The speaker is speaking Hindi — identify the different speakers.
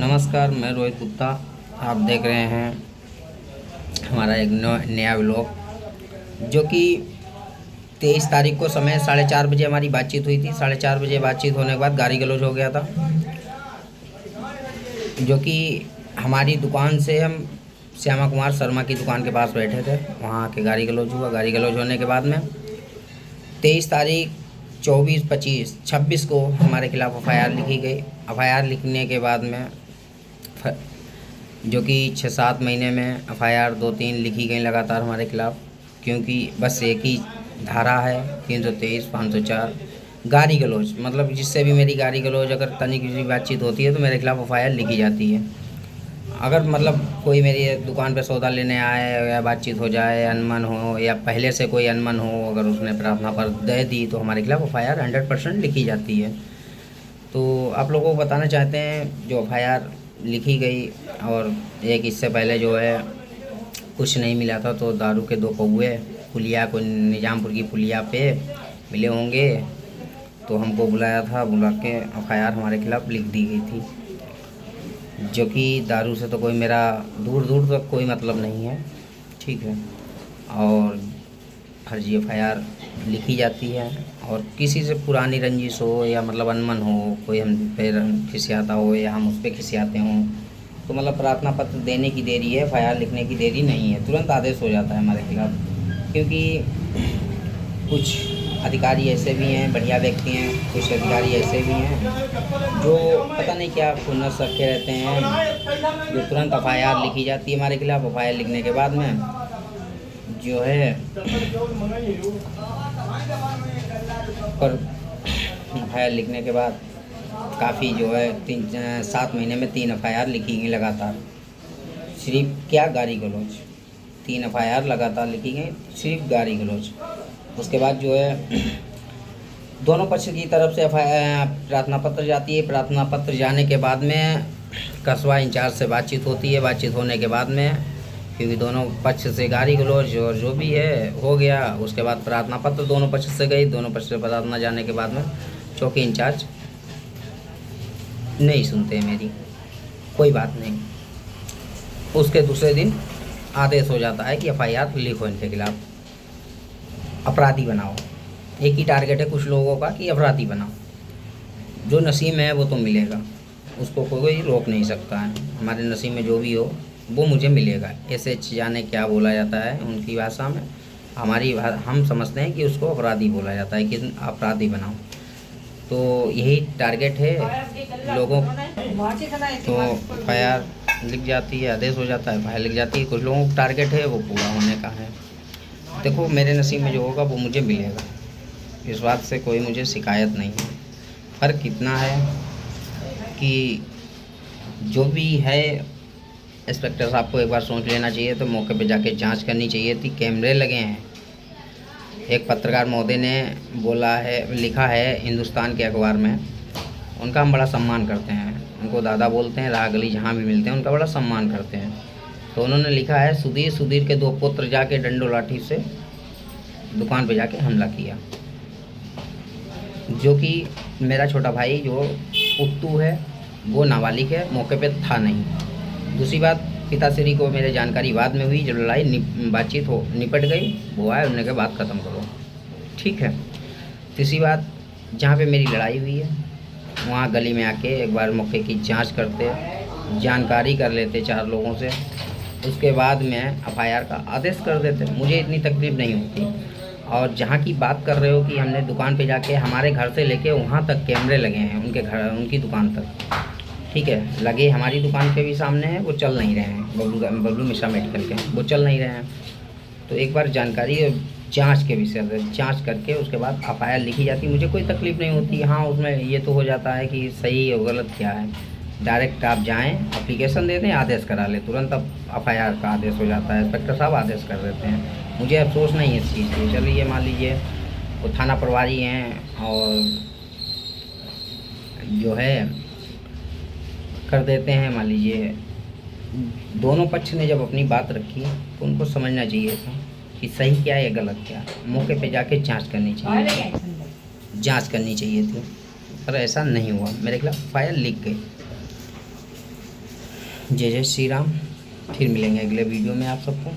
Speaker 1: नमस्कार, मैं रोहित गुप्ता। आप देख रहे हैं हमारा एक नया व्लॉग, जो कि 23 तारीख को समय 4:30 बजे हमारी बातचीत हुई थी। 4:30 बजे बातचीत होने के बाद गाली गलौज हो गया था, जो कि हमारी दुकान से हम श्यामा कुमार शर्मा की दुकान के पास बैठे थे, वहाँ आके गाली गलौज हुआ। गाली गलौज होने के बाद में 23 तारीख, 24, 25, 26 को हमारे खिलाफ़ एफआईआर लिखी गई। एफआईआर लिखने के बाद में जो कि 6-7 महीने में एफआईआर 2-3 लिखी गई लगातार हमारे खिलाफ़, क्योंकि बस एक ही धारा है 323, 504 गाली गलौज। मतलब जिससे भी मेरी गाली गलौज अगर तनिक भी बातचीत होती है तो मेरे खिलाफ़ एफआईआर लिखी जाती है। अगर मतलब कोई मेरी दुकान पे सौदा लेने आए या बातचीत हो जाए, अनमन हो या पहले से कोई अनमन हो, अगर उसने प्रार्थना पर दे दी तो हमारे खिलाफ़ एफआईआर 100% लिखी जाती है। तो आप लोगों को बताना चाहते हैं जो एफआईआर लिखी गई, और एक इससे पहले जो है कुछ नहीं मिला था, तो दारू के 2 कौवे पुलिया को निजामपुर की पुलिया पे मिले होंगे, तो हमको बुलाया था। बुला के एफआईआर हमारे खिलाफ़ लिख दी गई थी, जो कि दारू से तो कोई मेरा दूर दूर तक कोई मतलब नहीं है, ठीक है। और फर्जी एफआईआर लिखी जाती है, और किसी से पुरानी रंजिश हो या मतलब अनमन हो, कोई हम पे खिसियाता हो या हम उस पर खिसियाते हों, तो मतलब प्रार्थना पत्र देने की देरी है, एफआईआर लिखने की देरी नहीं है, तुरंत आदेश हो जाता है हमारे खिलाफ़। क्योंकि कुछ अधिकारी ऐसे भी हैं, बढ़िया व्यक्ति हैं, कुछ अधिकारी ऐसे भी हैं जो पता नहीं क्या खुन्नस रखे रहते हैं, जो तुरंत एफआईआर लिखी जाती है हमारे खिलाफ़। एफआईआर लिखने के बाद में जो है पर एफआईआर लिखने के बाद काफ़ी जो है 7 महीने में 3 एफआईआर लिखी गई लगातार। सिर्फ क्या गाली गलौज, 3 एफआईआर लगातार लिखी गई, सिर्फ गाली गलौज। उसके बाद जो है दोनों पक्ष की तरफ से प्रार्थना पत्र जाती है। प्रार्थना पत्र जाने के बाद में कस्बा इंचार्ज से बातचीत होती है। बातचीत होने के बाद में क्योंकि दोनों पक्ष से गाली गलौज और जो भी है हो गया, उसके बाद प्रार्थना पत्र दोनों पक्ष से गई। दोनों पक्ष से प्रार्थना जाने के बाद में चौकी इंचार्ज नहीं सुनते मेरी, कोई बात नहीं। उसके दूसरे दिन आदेश हो जाता है कि एफआईआर लिखो, इनके खिलाफ़ अपराधी बनाओ। एक ही टारगेट है कुछ लोगों का कि अपराधी बनाओ, जो नसीब में है वो तो मिलेगा, उसको कोई रोक नहीं सकता है। हमारे नसीब में जो भी हो वो मुझे मिलेगा। ऐसे जाने क्या बोला जाता है उनकी भाषा में, हमारी हम समझते हैं कि उसको अपराधी बोला जाता है, कि अपराधी बनाओ। तो यही टारगेट है लोगों। तो एफआईआर लिख जाती है, आदेश हो जाता है, एफआईआर लिख जाती है। कुछ लोगों का टारगेट है वो पूरा होने का है। देखो, मेरे नसीब में जो होगा वो मुझे मिलेगा, इस बात से कोई मुझे शिकायत नहीं है। फ़र्क इतना है कि जो भी है, इंस्पेक्टर साहब को एक बार सोच लेना चाहिए, तो मौके पे जाके जांच करनी चाहिए थी। कैमरे लगे हैं। एक पत्रकार महोदय ने बोला है, लिखा है हिंदुस्तान के अखबार में, उनका हम बड़ा सम्मान करते हैं, उनको दादा बोलते हैं, राह गली जहाँ भी मिलते हैं उनका बड़ा सम्मान करते हैं। तो उन्होंने लिखा है, सुधीर के 2 पुत्र जाके डंडो लाठी से दुकान पे जाके हमला किया, जो कि मेरा छोटा भाई जो उत्तू है वो नाबालिग है, मौके पे था नहीं। दूसरी बात, पिताश्री को मेरे जानकारी बाद में हुई, जब लड़ाई बातचीत हो निपट गई, वो आए, उन्होंने कहा बात ख़त्म करो, ठीक है। तीसरी बात, जहाँ पे मेरी लड़ाई हुई है वहाँ गली में आके एक बार मौके की जांच करते, जानकारी कर लेते 4 लोगों से, उसके बाद में एफआईआर का आदेश कर देते, मुझे इतनी तकलीफ़ नहीं होती। और जहाँ की बात कर रहे हो कि हमने दुकान पे जाके, हमारे घर से लेके वहाँ तक कैमरे लगे हैं, उनके घर, उनकी दुकान तक, ठीक है, लगे। हमारी दुकान पे भी सामने है, वो चल नहीं रहे हैं, बबलू मिश्रा मेडिकल के, वो चल नहीं रहे हैं। तो एक बार जानकारी जांच के विषय से जांच करके उसके बाद एफआईआर लिखी जाती, मुझे कोई तकलीफ़ नहीं होती। हाँ, उसमें ये तो हो जाता है कि सही और गलत क्या है, डायरेक्ट आप जाएँ, एप्लीकेशन दे दें, आदेश करा लें, तुरंत अब एफआईआर का आदेश हो जाता है, इंस्पेक्टर साहब आदेश कर देते हैं। मुझे अफसोस नहीं है इस चीज़ की। चलिए, मान लीजिए वो थाना प्रभारी हैं और जो है कर देते हैं, मान लीजिए दोनों पक्ष ने जब अपनी बात रखी तो उनको समझना चाहिए था कि सही क्या है या गलत क्या है। मौके पे जाके जांच करनी चाहिए थी, पर ऐसा नहीं हुआ। मेरे खिलाफ एफआईआर लिख गई। जय जय श्री राम। फिर मिलेंगे अगले वीडियो में आप सबको।